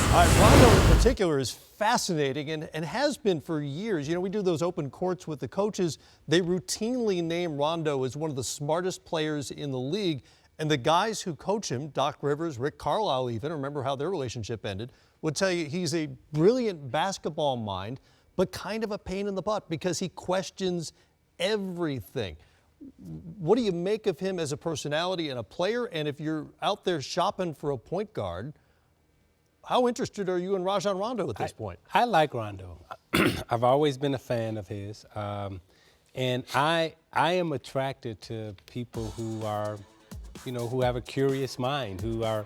All right, Rondo in particular is fascinating and has been for years. You know, we do those open courts with the coaches. They routinely name Rondo as one of the smartest players in the league. And the guys who coach him, Doc Rivers, Rick Carlisle even, remember how their relationship ended, would tell you he's a brilliant basketball mind, but kind of a pain in the butt because he questions everything. What do you make of him as a personality and a player? And if you're out there shopping for a point guard, how interested are you in Rajon Rondo at this point? I like Rondo. I've always been a fan of his. And I am attracted to people who are, you know, who have a curious mind, who are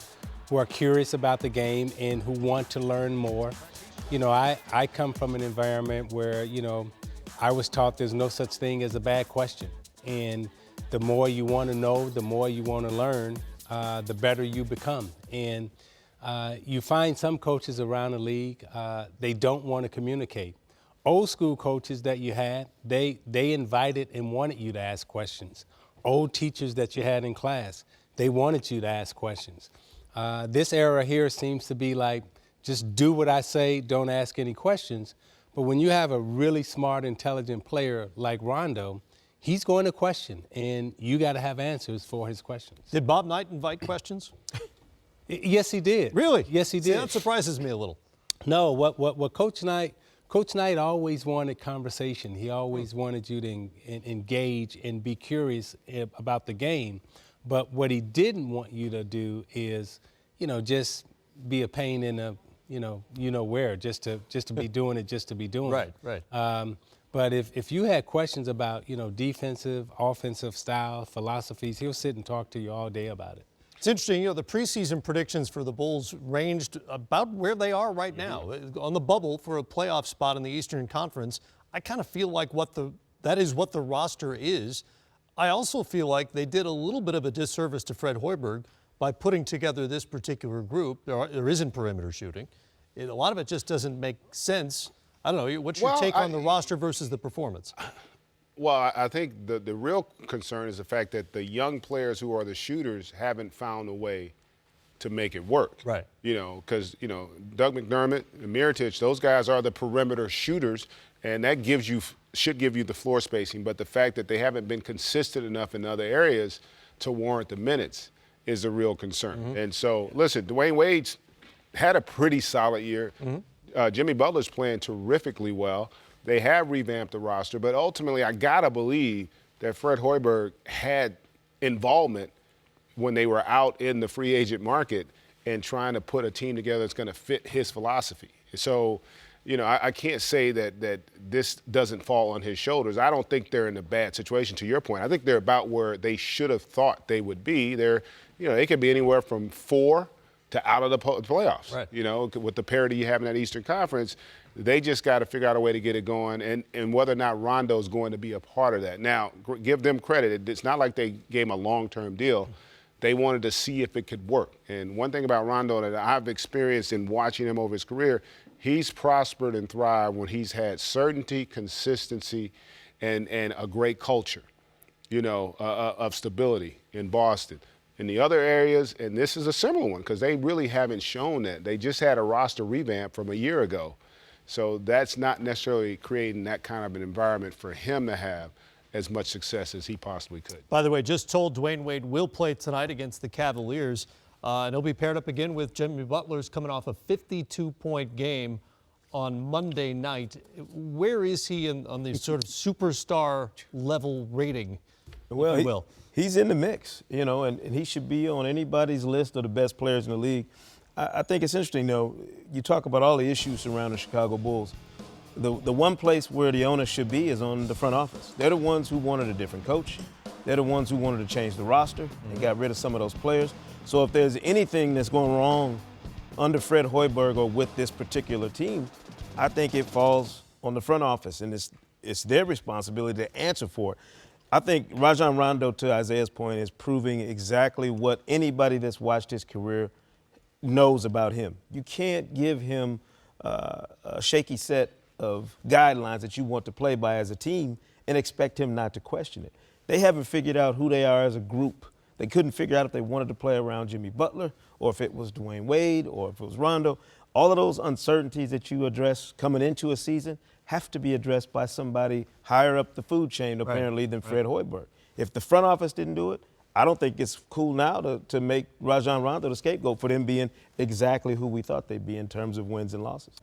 curious about the game and who want to learn more. You know, I come from an environment where, you know, I was taught there's no such thing as a bad question. And the more you want to know, the more you want to learn, the better you become. And you find some coaches around the league, they don't want to communicate. Old school coaches that you had, they invited and wanted you to ask questions. Old teachers that you had in class, they wanted you to ask questions. This era here seems to be like, just do what I say, don't ask any questions. But when you have a really smart, intelligent player like Rondo, he's going to question, and you got to have answers for his questions. Did Bob Knight invite questions? Yes, he did. Really? Yes, he did. See, that surprises me a little. No, what Coach Knight always wanted conversation. He always wanted you to engage and be curious about the game. But what he didn't want you to do is, you know, just be a pain in a, you know where, just to be doing it, just to be doing it. Right. But if you had questions about, you know, defensive, offensive style, philosophies, he'll sit and talk to you all day about it. It's interesting, you know, the preseason predictions for the Bulls ranged about where they are right now. On the bubble for a playoff spot in the Eastern Conference, I kind of feel like that is what the roster is. I also feel like they did a little bit of a disservice to Fred Hoiberg by putting together this particular group. There isn't perimeter shooting. A lot of it just doesn't make sense. I don't know, what's your take on the roster versus the performance? Well, I think the real concern is the fact that the young players who are the shooters haven't found a way to make it work. Right. You know, because, you know, Doug McDermott and Mirotic, those guys are the perimeter shooters, and that should give you the floor spacing. But the fact that they haven't been consistent enough in other areas to warrant the minutes is a real concern. Mm-hmm. And so, listen, Dwayne Wade's had a pretty solid year. Mm-hmm. Jimmy Butler's playing terrifically well. They have revamped the roster, but ultimately I gotta believe that Fred Hoiberg had involvement when they were out in the free agent market and trying to put a team together that's gonna fit his philosophy. So, you know, I can't say that this doesn't fall on his shoulders. I don't think they're in a bad situation, to your point. I think they're about where they should have thought they would be. They're, you know, they could be anywhere from 4 to out of the playoffs. Right. You know, with the parity you have in that Eastern Conference, they just got to figure out a way to get it going, and whether or not Rondo's going to be a part of that. Now, give them credit. It's not like they gave him a long-term deal. They wanted to see if it could work. And one thing about Rondo that I've experienced in watching him over his career, he's prospered and thrived when he's had certainty, consistency, and a great culture, you know, of stability in Boston. In the other areas, and this is a similar one because they really haven't shown that. They just had a roster revamp from a year ago. So that's not necessarily creating that kind of an environment for him to have as much success as he possibly could. By the way, just told Dwayne Wade will play tonight against the Cavaliers. And he'll be paired up again with Jimmy Butler's coming off a 52-point game on Monday night. Where is he on the sort of superstar level rating? Well, he's in the mix, you know, and he should be on anybody's list of the best players in the league. I think it's interesting, though, you talk about all the issues surrounding the Chicago Bulls. The one place where the owners should be is on the front office. They're the ones who wanted a different coach. They're the ones who wanted to change the roster and got rid of some of those players. So if there's anything that's going wrong under Fred Hoiberg or with this particular team, I think it falls on the front office, and it's their responsibility to answer for it. I think Rajon Rondo, to Isaiah's point, is proving exactly what anybody that's watched his career knows about him. You can't give him a shaky set of guidelines that you want to play by as a team and expect him not to question it. They haven't figured out who they are as a group. They couldn't figure out if they wanted to play around Jimmy Butler or if it was Dwayne Wade or if it was Rondo. all of those uncertainties that you address coming into a season have to be addressed by somebody higher up the food chain, apparently, than Fred Hoiberg. If the front office didn't do it, I don't think it's cool now to make Rajon Rondo the scapegoat for them being exactly who we thought they'd be in terms of wins and losses.